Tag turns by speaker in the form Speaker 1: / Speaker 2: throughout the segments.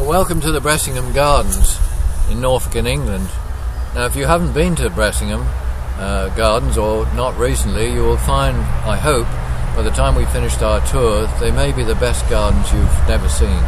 Speaker 1: Well, welcome to the Bressingham Gardens in Norfolk in England. Now, if you haven't been to Bressingham Gardens, or not recently, you will find, I hope, by the time we finished our tour, they may be the best gardens you've never seen.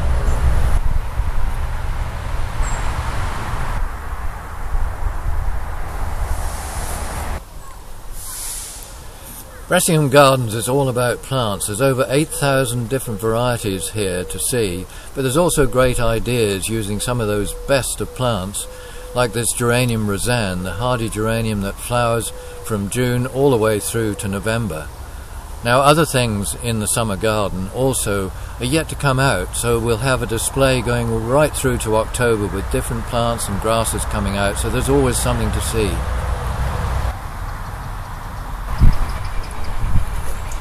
Speaker 1: Bressingham Gardens is all about plants. There's over 8,000 different varieties here to see, but there's also great ideas using some of those best of plants, like this geranium roseanne, the hardy geranium that flowers from June all the way through to November. Now, other things in the summer garden also are yet to come out, so we'll have a display going right through to October with different plants and grasses coming out, so there's always something to see.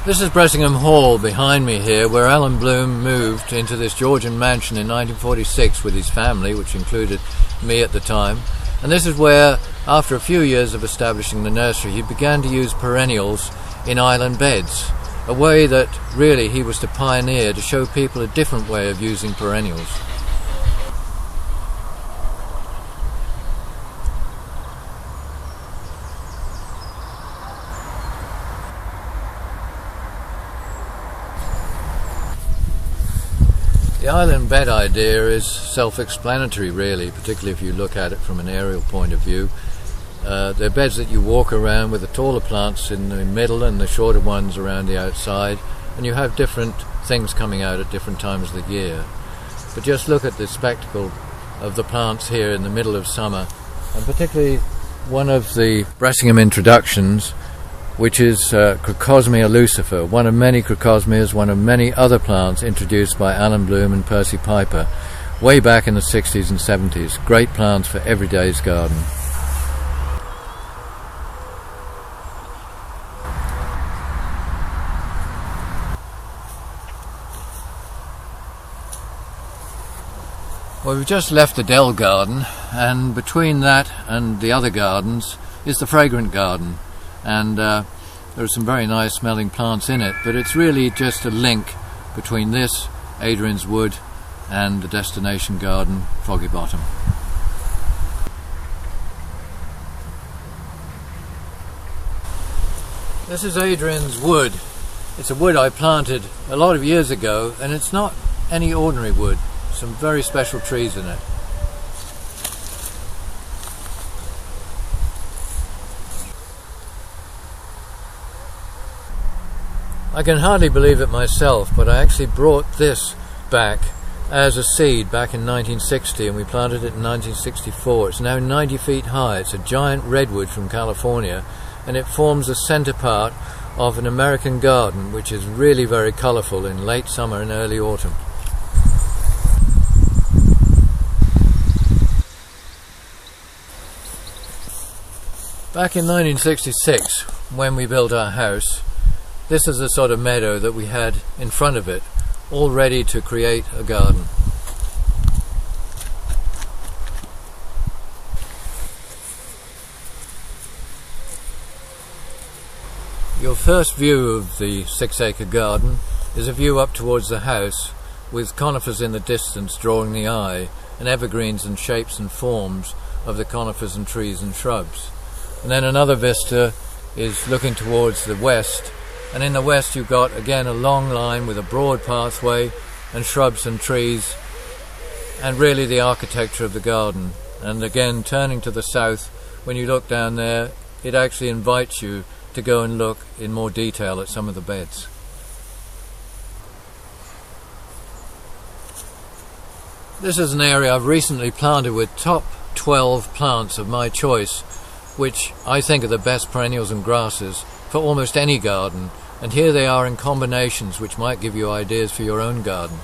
Speaker 1: This is Bressingham Hall behind me here, where Adrian Bloom moved into this Georgian mansion in 1946 with his family, which included me at the time. And this is where, after a few years of establishing the nursery, he began to use perennials in island beds, a way that really he was to pioneer, to show people a different way of using perennials. The island bed idea is self-explanatory, really, particularly if you look at it from an aerial point of view. They're beds that you walk around with the taller plants in the middle and the shorter ones around the outside, and you have different things coming out at different times of the year. But just look at the spectacle of the plants here in the middle of summer, and particularly one of the Bressingham introductions, which is Crocosmia lucifer, one of many crocosmias, one of many other plants introduced by Adrian Bloom and Percy Piper way back in the 60s and 70s. Great plants for everyday's garden. Well, we've just left the Dell garden, and between that and the other gardens is the fragrant garden. And there are some very nice smelling plants in it, but it's really just a link between this, Adrian's Wood, and the destination garden, Foggy Bottom. This is Adrian's Wood. It's a wood I planted a lot of years ago, and it's not any ordinary wood. Some very special trees in it. I can hardly believe it myself, but I actually brought this back as a seed back in 1960, and we planted it in 1964. It's now 90 feet high. It's a giant redwood from California, and it forms the center part of an American garden, which is really very colorful in late summer and early autumn. Back in 1966, when we built our house, this is the sort of meadow that we had in front of it, all ready to create a garden. Your first view of the 6-acre garden is a view up towards the house, with conifers in the distance drawing the eye, and evergreens and shapes and forms of the conifers and trees and shrubs. And then another vista is looking towards the west, and in the west you've got again a long line with a broad pathway and shrubs and trees, and really the architecture of the garden. And again, turning to the south, when you look down there, it actually invites you to go and look in more detail at some of the beds. This is an area I've recently planted with top 12 plants of my choice, which I think are the best perennials and grasses for almost any garden, and here they are in combinations which might give you ideas for your own garden.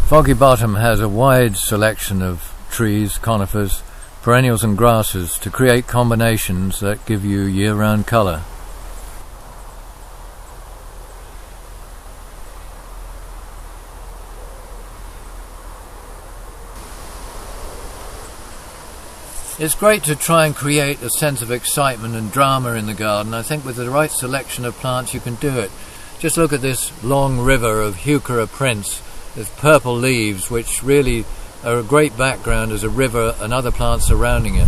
Speaker 1: Foggy Bottom has a wide selection of trees, conifers, perennials and grasses to create combinations that give you year-round colour. It's great to try and create a sense of excitement and drama in the garden. I think with the right selection of plants you can do it. Just look at this long river of Heuchera prince with purple leaves, which really are a great background as a river and other plants surrounding it.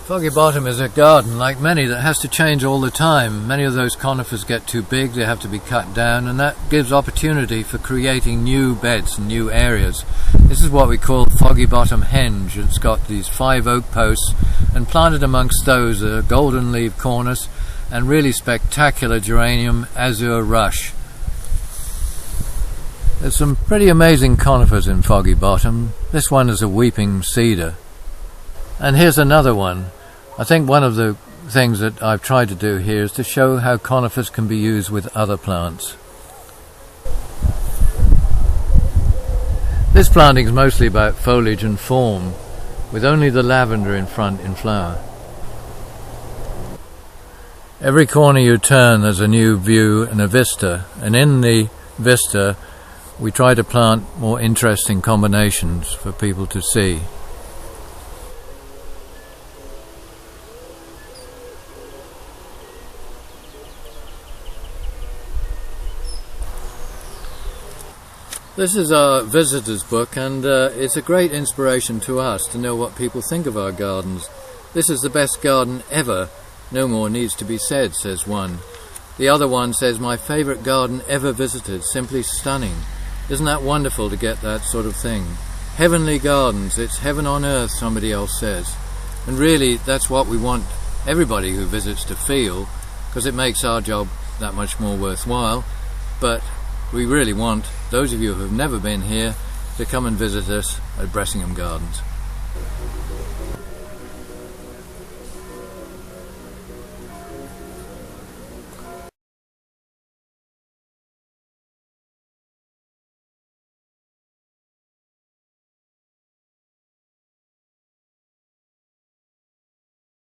Speaker 1: Foggy Bottom is a garden, like many, that has to change all the time. Many of those conifers get too big, they have to be cut down, and that gives opportunity for creating new beds and new areas. This is what we call Foggy Bottom Henge. It's got these 5 oak posts, and planted amongst those are golden leaf cornus and really spectacular geranium azure rush. There's some pretty amazing conifers in Foggy Bottom. This one is a weeping cedar. And here's another one. I think one of the things that I've tried to do here is to show how conifers can be used with other plants. This planting is mostly about foliage and form, with only the lavender in front in flower. Every corner you turn there's a new view and a vista, and in the vista we try to plant more interesting combinations for people to see. This is our visitor's book, and it's a great inspiration to us to know what people think of our gardens. This is the best garden ever. No more needs to be said, says one. The other one says, my favourite garden ever visited, simply stunning. Isn't that wonderful to get that sort of thing? Heavenly gardens, it's heaven on earth, somebody else says. And really, that's what we want everybody who visits to feel, because it makes our job that much more worthwhile. But we really want those of you who have never been here to come and visit us at Bressingham Gardens.